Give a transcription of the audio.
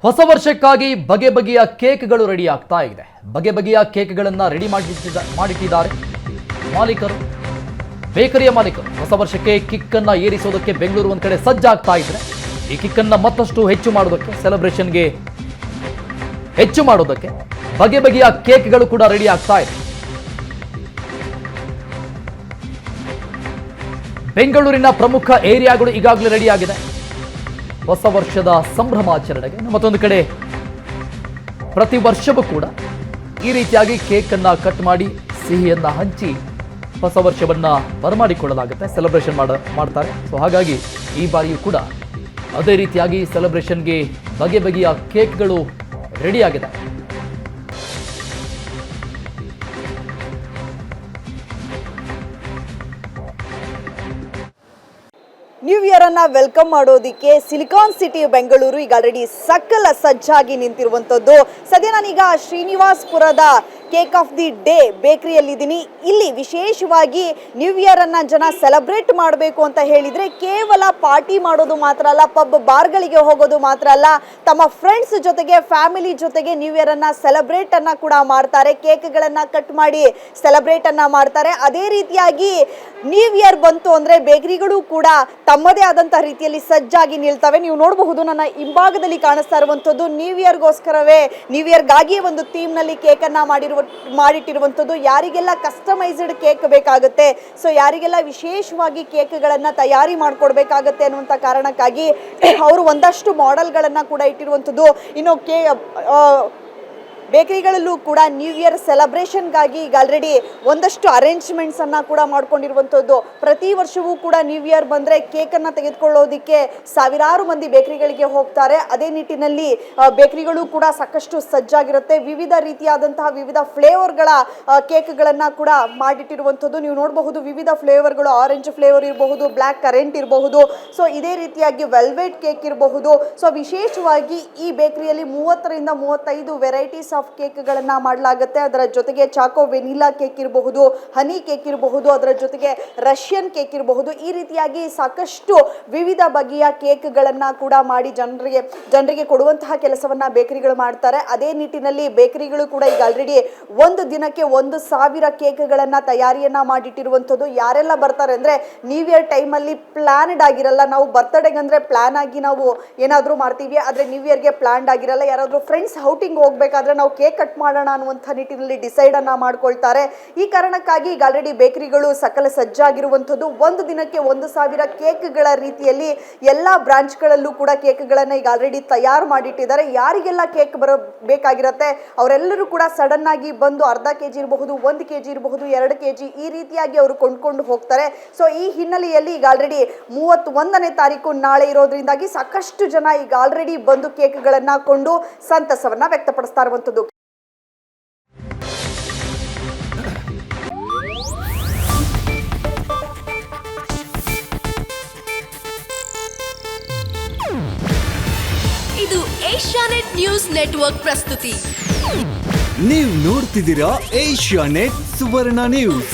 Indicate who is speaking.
Speaker 1: ಹೊಸ ವರ್ಷಕ್ಕಾಗಿ ಬಗೆ ಬಗೆಯ ಕೇಕ್ಗಳು ರೆಡಿ ಆಗ್ತಾ ಇದೆ. ಬಗೆ ಬಗೆಯ ಕೇಕ್ಗಳನ್ನು ರೆಡಿ ಮಾಡಿಟ್ಟಿದ್ದಾರೆ ಮಾಲೀಕರು, ಬೇಕರಿಯ ಮಾಲೀಕರು. ಹೊಸ ವರ್ಷಕ್ಕೆ ಕಿಕ್ ಅನ್ನು ಏರಿಸೋದಕ್ಕೆ ಬೆಂಗಳೂರು ಒಂದು ಕಡೆ ಸಜ್ಜಾಗ್ತಾ ಇದ್ರೆ, ಈ ಕಿಕ್ ಅನ್ನು ಮತ್ತಷ್ಟು ಹೆಚ್ಚು ಮಾಡೋದಕ್ಕೆ, ಸೆಲೆಬ್ರೇಷನ್ಗೆ ಹೆಚ್ಚು ಮಾಡೋದಕ್ಕೆ ಬಗೆ ಬಗೆಯ ಕೇಕ್ಗಳು ಕೂಡ ರೆಡಿ ಆಗ್ತಾ ಇದೆ. ಬೆಂಗಳೂರಿನ ಪ್ರಮುಖ ಏರಿಯಾಗಳು ಈಗಾಗಲೇ ರೆಡಿ ಆಗಿದೆ ಹೊಸ ವರ್ಷದ ಸಂಭ್ರಮಾಚರಣೆಗೆ. ಮತ್ತೊಂದು ಕಡೆ ಪ್ರತಿ ವರ್ಷವೂ ಕೂಡ ಈ ರೀತಿಯಾಗಿ ಕೇಕ್ ಅನ್ನ ಕಟ್ ಮಾಡಿ ಸಿಹಿಯನ್ನ ಹಂಚಿ ಹೊಸ ವರ್ಷವನ್ನ ಬರಮಾಡಿಕೊಳ್ಳಲಾಗುತ್ತೆ, ಸೆಲೆಬ್ರೇಷನ್ ಮಾಡ್ತಾರೆ. ಸೊ ಹಾಗಾಗಿ ಈ ಬಾರಿಯೂ ಕೂಡ ಅದೇ ರೀತಿಯಾಗಿ ಸೆಲೆಬ್ರೇಷನ್ಗೆ ಬಗೆ ಬಗೆಯ ಕೇಕ್ಗಳು ರೆಡಿ ಆಗಿದೆ.
Speaker 2: ನ್ಯೂ ಇಯರ್ ಅನ್ನ ವೆಲ್ಕಮ್ ಮಾಡೋದಿಕ್ಕೆ ಸಿಲಿಕಾನ್ ಸಿಟಿ ಬೆಂಗಳೂರು ಈಗ ಆಲ್ರೆಡಿ ಸಕಲ ಸಜ್ಜಾಗಿ ನಿಂತಿರುವಂಥದ್ದು. ಸದ್ಯ ನಾನೀಗ ಶ್ರೀನಿವಾಸ್ಪುರದ ಕೇಕ್ ಆಫ್ ದಿ ಡೇ ಬೇಕರಿಯಲ್ಲಿದ್ದೀನಿ. ಇಲ್ಲಿ ವಿಶೇಷವಾಗಿ ನ್ಯೂ ಇಯರ್ ಅನ್ನ ಜನ ಸೆಲೆಬ್ರೇಟ್ ಮಾಡಬೇಕು ಅಂತ ಹೇಳಿದ್ರೆ ಕೇವಲ ಪಾರ್ಟಿ ಮಾಡೋದು ಮಾತ್ರ ಅಲ್ಲ, ಪಬ್ ಬಾರ್ಗಳಿಗೆ ಹೋಗೋದು ಮಾತ್ರ ಅಲ್ಲ, ತಮ್ಮ ಫ್ರೆಂಡ್ಸ್ ಜೊತೆಗೆ ಫ್ಯಾಮಿಲಿ ಜೊತೆಗೆ ನ್ಯೂ ಇಯರ್ ಅನ್ನ ಸೆಲೆಬ್ರೇಟ್ ಅನ್ನ ಕೂಡ ಮಾಡ್ತಾರೆ. ಕೇಕ್ಗಳನ್ನ ಕಟ್ ಮಾಡಿ ಸೆಲೆಬ್ರೇಟ್ ಅನ್ನ ಮಾಡ್ತಾರೆ. ಅದೇ ರೀತಿಯಾಗಿ ನ್ಯೂ ಇಯರ್ ಬಂತು ಅಂದ್ರೆ ಬೇಕರಿಗಳು ಕೂಡ ತಮ್ಮದೇ ಆದಂಥ ರೀತಿಯಲ್ಲಿ ಸಜ್ಜಾಗಿ ನಿಲ್ತವೆ. ನೀವು ನೋಡಬಹುದು ನನ್ನ ಹಿಂಭಾಗದಲ್ಲಿ ಕಾಣಿಸ್ತಾ ಇರುವಂಥದ್ದು ನ್ಯೂ ಇಯರ್ಗೋಸ್ಕರವೇ, ನ್ಯೂ ಇಯರ್ಗಾಗಿಯೇ ಒಂದು ಥೀಮ್ನಲ್ಲಿ ಕೇಕನ್ನು ಮಾಡಿಟ್ಟಿರುವಂಥದ್ದು. ಯಾರಿಗೆಲ್ಲ ಕಸ್ಟಮೈಸ್ಡ್ ಕೇಕ್ ಬೇಕಾಗುತ್ತೆ, ಸೊ ಯಾರಿಗೆಲ್ಲ ವಿಶೇಷವಾಗಿ ಕೇಕ್ಗಳನ್ನು ತಯಾರಿ ಮಾಡಿಕೊಡ್ಬೇಕಾಗತ್ತೆ ಅನ್ನುವಂಥ ಕಾರಣಕ್ಕಾಗಿ ಅವರು ಒಂದಷ್ಟು ಮಾಡೆಲ್ಗಳನ್ನು ಕೂಡ ಇಟ್ಟಿರುವಂಥದ್ದು. ಇನ್ನು ಬೇಕರಿಗಳಲ್ಲೂ ಕೂಡ ನ್ಯೂ ಇಯರ್ ಸೆಲೆಬ್ರೇಷನ್ಗಾಗಿ ಈಗ ಆಲ್ರೆಡಿ ಒಂದಷ್ಟು ಅರೇಂಜ್ಮೆಂಟ್ಸನ್ನು ಕೂಡ ಮಾಡ್ಕೊಂಡಿರುವಂಥದ್ದು. ಪ್ರತಿ ವರ್ಷವೂ ಕೂಡ ನ್ಯೂ ಇಯರ್ ಬಂದರೆ ಕೇಕನ್ನು ತೆಗೆದುಕೊಳ್ಳೋದಕ್ಕೆ ಸಾವಿರಾರು ಮಂದಿ ಬೇಕರಿಗಳಿಗೆ ಹೋಗ್ತಾರೆ. ಅದೇ ನಿಟ್ಟಿನಲ್ಲಿ ಬೇಕರಿಗಳು ಕೂಡ ಸಾಕಷ್ಟು ಸಜ್ಜಾಗಿರುತ್ತೆ. ವಿವಿಧ ರೀತಿಯಾದಂತಹ ವಿವಿಧ ಫ್ಲೇವರ್ಗಳ ಕೇಕ್ಗಳನ್ನು ಕೂಡ ಮಾಡಿಟ್ಟಿರುವಂಥದ್ದು ನೀವು ನೋಡಬಹುದು. ವಿವಿಧ ಫ್ಲೇವರ್ಗಳು, ಆರೆಂಜ್ ಫ್ಲೇವರ್ ಇರಬಹುದು, ಬ್ಲ್ಯಾಕ್ ಕರೆಂಟ್ ಇರಬಹುದು, ಸೊ ಇದೇ ರೀತಿಯಾಗಿ ವೆಲ್ವೆಟ್ ಕೇಕ್ ಇರಬಹುದು. ಸೊ ವಿಶೇಷವಾಗಿ ಈ ಬೇಕರಿಯಲ್ಲಿ 30ರಿಂದ 35 ವೆರೈಟೀಸ್ ಆಫ್ ಕೇಕ್ಗಳನ್ನು ಮಾಡಲಾಗುತ್ತೆ. ಅದರ ಜೊತೆಗೆ ಚಾಕೋ ವೆನಿಲಾ ಕೇಕ್ ಇರಬಹುದು, ಹನಿ ಕೇಕ್ ಇರಬಹುದು, ಅದರ ಜೊತೆಗೆ ರಷ್ಯನ್ ಕೇಕ್ ಇರಬಹುದು. ಈ ರೀತಿಯಾಗಿ ಸಾಕಷ್ಟು ವಿವಿಧ ಬಗೆಯ ಕೇಕ್ಗಳನ್ನು ಕೂಡ ಮಾಡಿ ಜನರಿಗೆ ಕೊಡುವಂತಹ ಕೆಲಸವನ್ನ ಬೇಕರಿಗಳು ಮಾಡ್ತಾರೆ. ಅದೇ ನಿಟ್ಟಿನಲ್ಲಿ ಬೇಕರಿಗಳು ಕೂಡ ಈಗ ಆಲ್ರೆಡಿ ಒಂದು ದಿನಕ್ಕೆ 1,000 ಕೇಕ್ಗಳನ್ನು ತಯಾರಿಯನ್ನ ಮಾಡಿಟ್ಟಿರುವಂಥದ್ದು. ಯಾರೆಲ್ಲ ಬರ್ತಾರೆ ಅಂದ್ರೆ ನ್ಯೂ ಇಯರ್ ಟೈಮಲ್ಲಿ ಪ್ಲಾನ್ಡ್ ಆಗಿರಲ್ಲ. ನಾವು ಬರ್ತ್ಡೇಗೆ ಅಂದ್ರೆ ಪ್ಲಾನ್ ಆಗಿ ನಾವು ಏನಾದರೂ ಮಾಡ್ತೀವಿ, ಆದರೆ ನ್ಯೂ ಇಯರ್ಗೆ ಪ್ಲಾನ್ಡ್ ಆಗಿರಲ್ಲ. ಯಾರಾದರೂ ಫ್ರೆಂಡ್ಸ್ ಔಟಿಂಗ್ ಹೋಗ್ಬೇಕಾದ್ರೆ ನಾವು ಕೇಕ್ ಕಟ್ ಮಾಡೋಣ ಅನ್ನುವಂಥ ನಿಟ್ಟಿನಲ್ಲಿ ಡಿಸೈಡ್ ಅನ್ನ ಮಾಡ್ಕೊಳ್ತಾರೆ. ಈ ಕಾರಣಕ್ಕಾಗಿ ಈಗ ಆಲ್ರೆಡಿ ಬೇಕರಿಗಳು ಸಕಲ ಸಜ್ಜಾಗಿರುವಂಥದ್ದು. ಒಂದು ದಿನಕ್ಕೆ 1,000 ಕೇಕ್ಗಳ ರೀತಿಯಲ್ಲಿ ಎಲ್ಲ ಬ್ರಾಂಚ್ಗಳಲ್ಲೂ ಕೂಡ ಕೇಕ್ಗಳನ್ನು ಈಗ ಆಲ್ರೆಡಿ ತಯಾರು ಮಾಡಿಟ್ಟಿದ್ದಾರೆ. ಯಾರಿಗೆಲ್ಲ ಕೇಕ್ ಬೇಕಾಗಿರುತ್ತೆ ಅವರೆಲ್ಲರೂ ಕೂಡ ಸಡನ್ ಆಗಿ ಬಂದು ಅರ್ಧ kg ಇರಬಹುದು, 1 kg ಇರಬಹುದು, 2 kg ಈ ರೀತಿಯಾಗಿ ಅವರು ಕೊಂಡ್ಕೊಂಡು ಹೋಗ್ತಾರೆ. ಸೊ ಈ ಹಿನ್ನೆಲೆಯಲ್ಲಿ ಈಗ ಆಲ್ರೆಡಿ 31ನೇ ತಾರೀಕು ನಾಳೆ ಇರೋದ್ರಿಂದಾಗಿ ಸಾಕಷ್ಟು ಜನ ಈಗ ಆಲ್ರೆಡಿ ಬಂದು ಕೇಕ್ಗಳನ್ನು ಕೊಂಡು ಸಂತಸವನ್ನ ವ್ಯಕ್ತಪಡಿಸ್ತಾ ಇರುವಂಥದ್ದು.
Speaker 3: ಇದು ಏಷ್ಯಾನೆಟ್ ನ್ಯೂಸ್ ನೆಟ್ವರ್ಕ್ ಪ್ರಸ್ತುತಿ.
Speaker 4: ನೀವು ನೋಡ್ತಿದ್ದೀರಾ ಏಷ್ಯಾನೆಟ್ ಸುವರ್ಣ ನ್ಯೂಸ್.